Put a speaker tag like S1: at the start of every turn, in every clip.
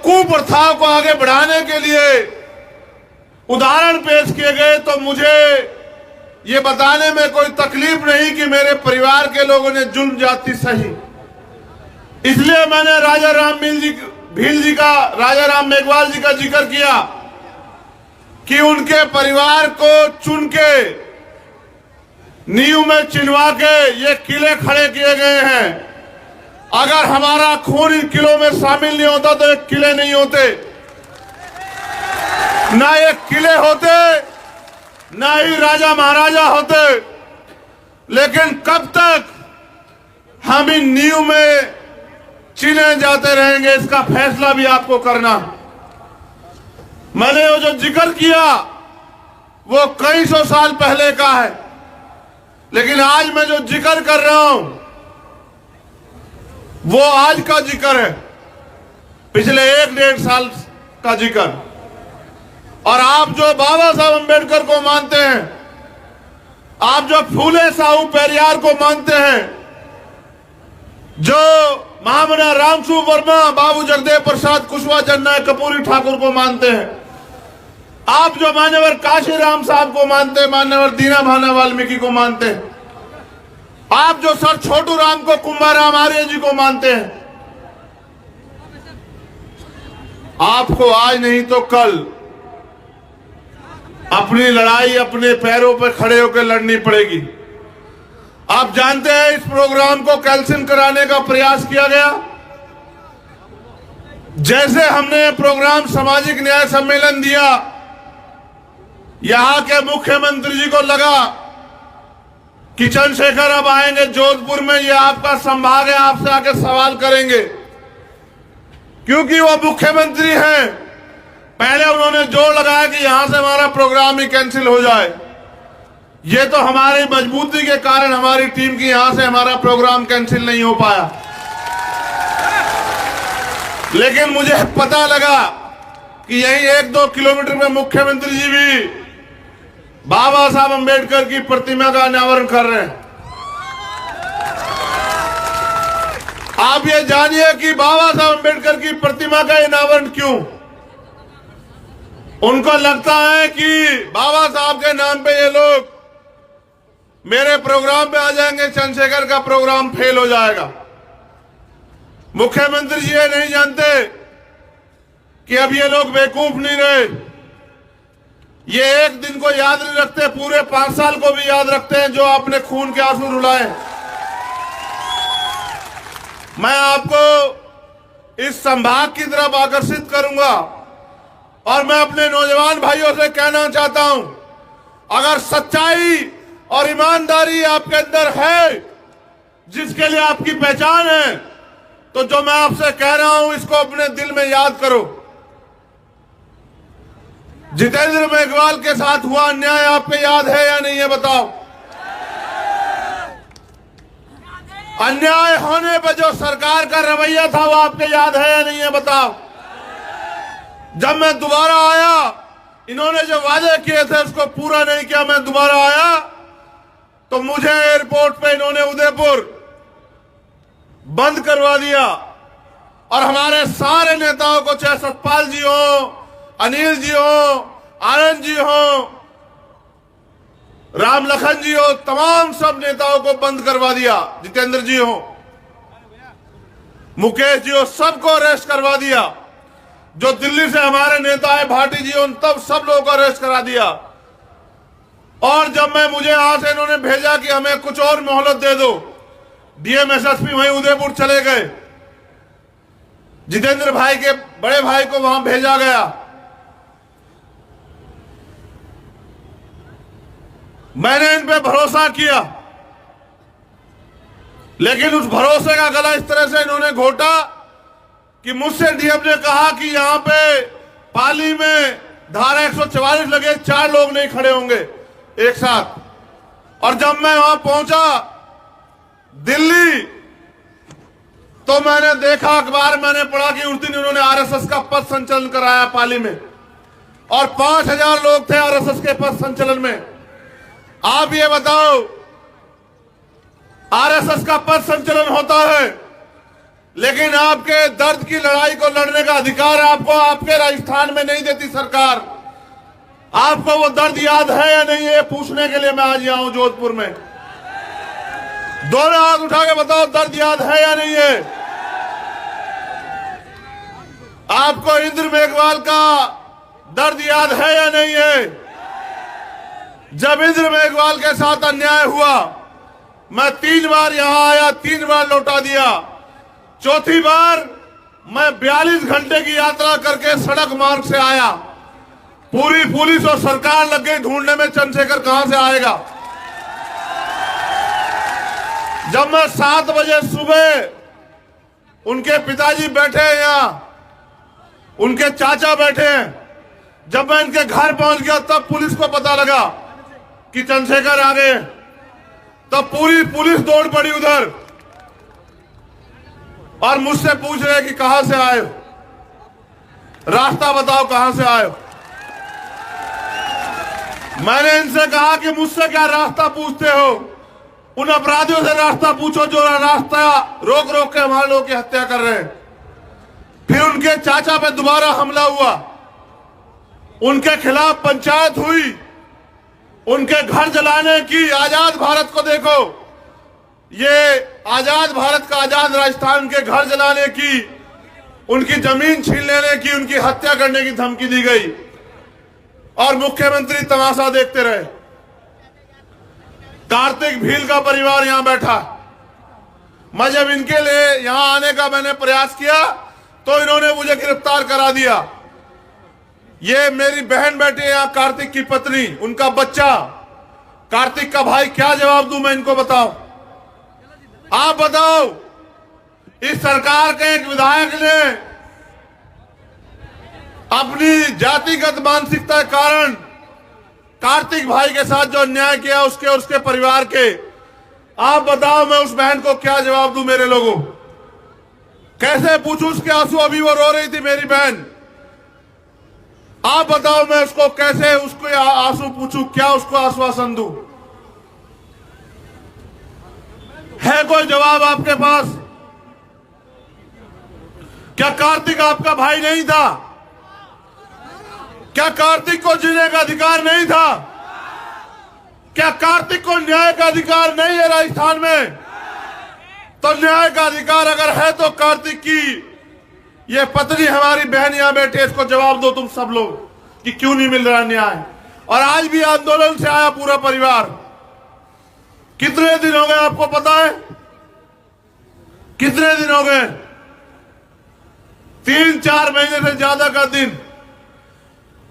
S1: कुप्रथाओं को आगे बढ़ाने के लिए उदाहरण पेश किए गए, तो मुझे ये बताने में कोई तकलीफ नहीं कि मेरे परिवार के लोगों ने जुल्म जाति सही। इसलिए मैंने राजा राम मेघवाल जी का जिक्र किया कि उनके परिवार को चुन के नींव में चिनवा के ये किले खड़े किए गए हैं। अगर हमारा खून इन किलों में शामिल नहीं होता तो ये किले नहीं होते, ना ये किले होते, ना ही राजा महाराजा होते। लेकिन कब तक हम इन नींव में चिने जाते रहेंगे, इसका फैसला भी आपको करना। मैंने वो जो जिक्र किया वो कई सौ साल पहले का है, लेकिन आज मैं जो जिक्र कर रहा हूं वो आज का जिक्र है, पिछले 1-1.5 साल का जिक्र। और आप जो बाबा साहब अम्बेडकर को मानते हैं, आप जो फूले साहू पेरियार को मानते हैं, जो महामना रामसू वर्मा, बाबू जगदेव प्रसाद कुशवाहा, जन्ना कपूरी ठाकुर को मानते हैं, आप जो मान्यवर काशीराम साहब को मानते हैं, मान्यवर दीना भाना वाल्मीकि को मानते हैं, आप जो सर छोटू राम को कुंभाराम आर्य जी को मानते हैं, आपको आज नहीं तो कल अपनी लड़ाई अपने पैरों पर खड़े होकर लड़नी पड़ेगी। आप जानते हैं इस प्रोग्राम को कैंसिल कराने का प्रयास किया गया। जैसे हमने प्रोग्राम सामाजिक न्याय सम्मेलन दिया, यहां के मुख्यमंत्री जी को लगा कि चंद्रशेखर अब आएंगे जोधपुर में, ये आपका संभाग है, आपसे आके सवाल करेंगे, क्योंकि वो मुख्यमंत्री हैं। पहले उन्होंने जोर लगाया कि यहां से हमारा प्रोग्राम ही कैंसिल हो जाए। ये तो हमारी मजबूती के कारण हमारी टीम की यहां से हमारा प्रोग्राम कैंसिल नहीं हो पाया। लेकिन मुझे पता लगा कि यही 1-2 किलोमीटर में मुख्यमंत्री जी भी बाबा साहब अम्बेडकर की प्रतिमा का अनावरण कर रहे हैं। आप ये जानिए कि बाबा साहब अम्बेडकर की प्रतिमा का अनावरण क्यों? उनको लगता है कि बाबा साहब के नाम पे ये लोग मेरे प्रोग्राम पे आ जाएंगे, चंद्रशेखर का प्रोग्राम फेल हो जाएगा। मुख्यमंत्री जी ये नहीं जानते कि अब ये लोग बेवकूफ नहीं रहे। ये एक दिन को याद नहीं रखते, पूरे 5 साल को भी याद रखते हैं जो आपने खून के आंसू रुलाए। मैं आपको इस संभाग की तरफ आकर्षित करूंगा और मैं अपने नौजवान भाइयों से कहना चाहता हूं, अगर सच्चाई और ईमानदारी आपके अंदर है, जिसके लिए आपकी पहचान है, तो जो मैं आपसे कह रहा हूं इसको अपने दिल में याद करो। जितेंद्र मेघवाल के साथ हुआ अन्याय आपको याद है या नहीं, है बताओ। अन्याय होने पर जो सरकार का रवैया था वो आपको याद है या नहीं, है बताओ। जब मैं दोबारा आया, इन्होंने जो वादे किए थे उसको पूरा नहीं किया। मैं दोबारा आया तो मुझे एयरपोर्ट पे इन्होंने उदयपुर बंद करवा दिया और हमारे सारे नेताओं को, चाहे सतपाल जी हो, अनिल जी हो, आनंद जी हो, राम लखन जी हो, तमाम सब नेताओं को बंद करवा दिया। जितेंद्र जी हो, मुकेश जी हो, सबको अरेस्ट करवा दिया। जो दिल्ली से हमारे नेता है भाटी जी, उन तब सब लोगों को अरेस्ट करा दिया। और जब मुझे यहां से इन्होंने भेजा कि हमें कुछ और मोहलत दे दो, डीएम एसएसपी वहीं उदयपुर चले गए। जितेंद्र भाई के बड़े भाई को वहां भेजा गया। मैंने इन पे भरोसा किया, लेकिन उस भरोसे का गला इस तरह से इन्होंने घोटा कि मुझसे डीएम ने कहा कि यहां पे पाली में धारा 144 लगे, 4 लोग नहीं खड़े होंगे एक साथ। और जब मैं वहां पहुंचा दिल्ली, तो मैंने देखा, अखबार मैंने पढ़ा कि उस दिन उन्होंने आरएसएस का पथ संचलन कराया पाली में, और 5000 लोग थे आरएसएस के पथ संचलन में। आप ये बताओ, आरएसएस का पथ संचलन होता है लेकिन आपके दर्द की लड़ाई को लड़ने का अधिकार आपको आपके राजस्थान में नहीं देती सरकार। आपको वो दर्द याद है या नहीं, ये पूछने के लिए मैं आज यहाँ हूं जोधपुर में। दोनों हाथ उठा के बताओ, दर्द याद है या नहीं है? आपको इंद्र मेघवाल का दर्द याद है या नहीं है? जब इंद्र मेघवाल के साथ अन्याय हुआ, मैं 3 बार यहां आया, 3 बार लौटा दिया। चौथी बार मैं 42 घंटे की यात्रा करके सड़क मार्ग से आया। पूरी पुलिस और सरकार लग गई ढूंढने में, चंद्रशेखर कहां से आएगा। जब मैं 7 बजे सुबह, उनके पिताजी बैठे हैं यहां, उनके चाचा बैठे हैं, जब मैं इनके घर पहुंच गया तब पुलिस को पता लगा कि चंद्रशेखर आ गए। तब पूरी पुलिस दौड़ पड़ी उधर और मुझसे पूछ रहे कि कहां से आए हो, रास्ता बताओ कहां से आए हो। मैंने इनसे कहा कि मुझसे क्या रास्ता पूछते हो, उन अपराधियों से रास्ता पूछो जो रास्ता रोक रोक के हमारे लोगों की हत्या कर रहे हैं। फिर उनके चाचा पे दोबारा हमला हुआ, उनके खिलाफ पंचायत हुई, उनके घर जलाने की। आजाद भारत को देखो, ये आजाद भारत का, आजाद राजस्थान के घर जलाने की, उनकी जमीन छीन लेने की, उनकी हत्या करने की धमकी दी गई और मुख्यमंत्री तमाशा देखते रहे। कार्तिक भील का परिवार यहां बैठा। मैं जब इनके लिए यहां आने का मैंने प्रयास किया तो इन्होंने मुझे गिरफ्तार करा दिया। ये मेरी बहन बैठी है यहां, कार्तिक की पत्नी, उनका बच्चा, कार्तिक का भाई। क्या जवाब दूं मैं इनको, बताओ। आप बताओ, इस सरकार के एक विधायक ने अपनी जातिगत मानसिकता के कारण कार्तिक भाई के साथ जो अन्याय किया उसके और उसके परिवार के, आप बताओ मैं उस बहन को क्या जवाब दूं। मेरे लोगों, कैसे पूछूं उसके आंसू, अभी वो रो रही थी मेरी बहन। आप बताओ मैं उसको कैसे उसको आंसू पूछूं, क्या उसको आश्वासन दूं। है कोई जवाब आपके पास? क्या कार्तिक आपका भाई नहीं था? क्या कार्तिक को जीने का अधिकार नहीं था? क्या कार्तिक को न्याय का अधिकार नहीं है राजस्थान में? तो न्याय का अधिकार अगर है तो कार्तिक की ये पत्नी, हमारी बहन यहां बैठी है, इसको जवाब दो तुम सब लोग कि क्यों नहीं मिल रहा न्याय। और आज भी आंदोलन से आया पूरा परिवार। कितने दिन हो गए आपको पता है? कितने दिन हो गए? 3-4 महीने से ज्यादा का दिन,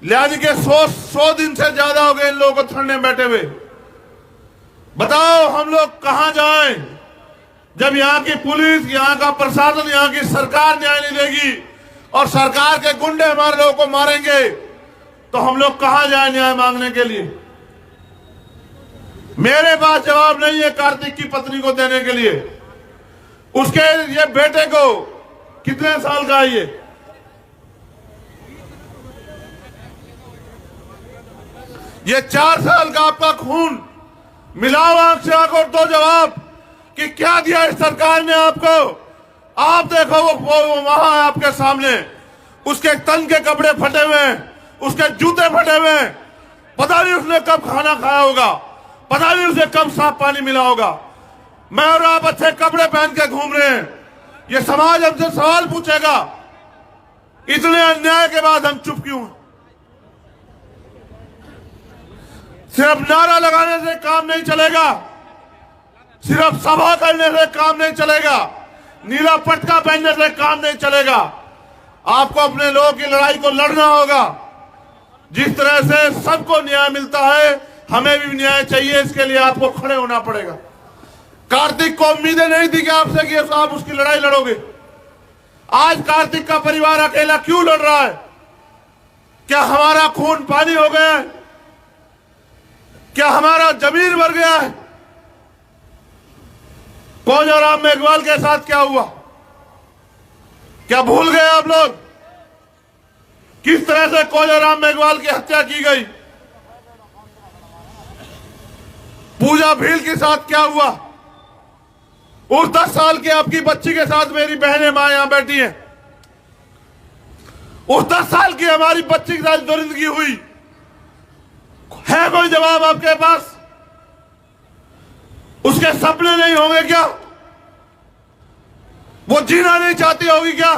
S1: यानी कि 100 दिन से ज्यादा हो गए इन लोगों को धरने में बैठे हुए। बताओ हम लोग कहां जाएं जब यहां की पुलिस, यहां का प्रशासन, यहां की सरकार न्याय नहीं देगी और सरकार के गुंडे हमारे लोगों को मारेंगे, तो हम लोग कहां जाएं न्याय मांगने के लिए? मेरे पास जवाब नहीं है कार्तिक की पत्नी को देने के लिए। उसके ये बेटे को, कितने साल का है ये 4 साल का आपका खून मिलाओ आंख से आंख और दो जवाब कि क्या दिया इस सरकार ने आपको। आप देखो वो वहां आपके सामने, उसके तन के कपड़े फटे हुए हैं, उसके जूते फटे हुए हैं। पता नहीं उसने कब खाना खाया होगा, पता नहीं उसे कब साफ पानी मिला होगा। मैं और आप अच्छे कपड़े पहन के घूम रहे हैं। ये समाज हमसे सवाल पूछेगा, इतने अन्याय के बाद हम चुप क्यों हैं? सिर्फ नारा लगाने से काम नहीं चलेगा, सिर्फ सभा करने से काम नहीं चलेगा, नीला पटका पहनने से काम नहीं चलेगा। आपको अपने लोगों की लड़ाई को लड़ना होगा। जिस तरह से सबको न्याय मिलता है, हमें भी न्याय चाहिए, इसके लिए आपको खड़े होना पड़ेगा। कार्तिक को उम्मीदें नहीं थी कि आपसे कि आप उसकी लड़ाई लड़ोगे। आज कार्तिक का परिवार अकेला क्यों लड़ रहा है? क्या हमारा खून पानी हो गया है? क्या हमारा जमीन भर गया है? कोजाराम मेघवाल के साथ क्या हुआ? क्या भूल गए आप लोग किस तरह से कोजाराम मेघवाल की हत्या की गई? पूजा भील के साथ क्या हुआ? उस 10 साल की आपकी बच्ची के साथ मेरी बहनें मां यहां बैठी हैं, उस 10 साल की हमारी बच्ची के साथ दरिंदगी हुई, है कोई जवाब आपके पास? उसके सपने नहीं होंगे क्या? वो जीना नहीं चाहती होगी क्या?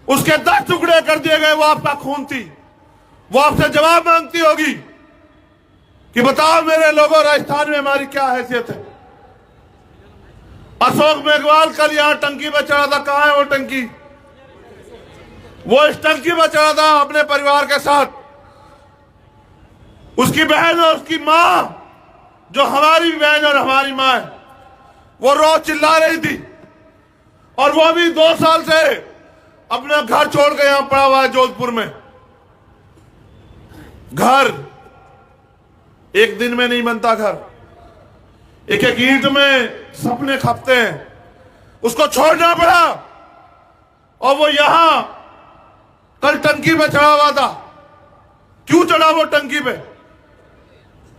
S1: उसके 10 टुकड़े कर दिए गए, वो आपका खून थी, वो आपसे जवाब मांगती होगी कि बताओ मेरे लोगों, राजस्थान में हमारी क्या हैसियत है? अशोक मेघवाल कल यहां टंकी पर चढ़ा था, कहां है वो टंकी? वो इस टंकी पर चढ़ा था अपने परिवार के साथ। उसकी बहन और उसकी मां, जो हमारी बहन और हमारी मां है, वो रोज चिल्ला रही थी, और वो भी 2 साल से अपना घर छोड़ के यहां पड़ा हुआ है जोधपुर में। घर एक दिन में नहीं बनता, घर एक एक ईंट में सपने खपते हैं। उसको छोड़ना पड़ा, और वो यहां कल टंकी पे चढ़ा हुआ था। क्यों चढ़ा वो टंकी पे?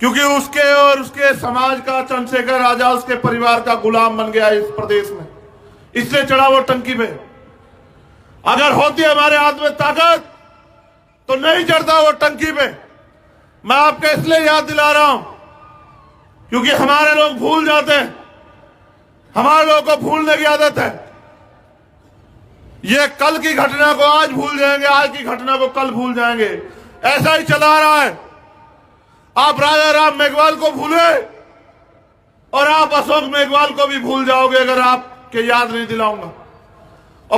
S1: क्योंकि उसके और उसके समाज का चंद्रशेखर राजा उसके परिवार का गुलाम बन गया इस प्रदेश में, इसलिए चढ़ा वो टंकी पे। अगर होती हमारे हाथ में ताकत तो नहीं चढ़ता वो टंकी पे। मैं आपको इसलिए याद दिला रहा हूं क्योंकि हमारे लोग भूल जाते हैं, हमारे लोगों को भूलने की आदत है। ये कल की घटना को आज भूल जाएंगे, आज की घटना को कल भूल जाएंगे, ऐसा ही चला रहा है। आप राजा राम मेघवाल को भूले और आप अशोक मेघवाल को भी भूल जाओगे अगर आपके याद नहीं दिलाऊंगा।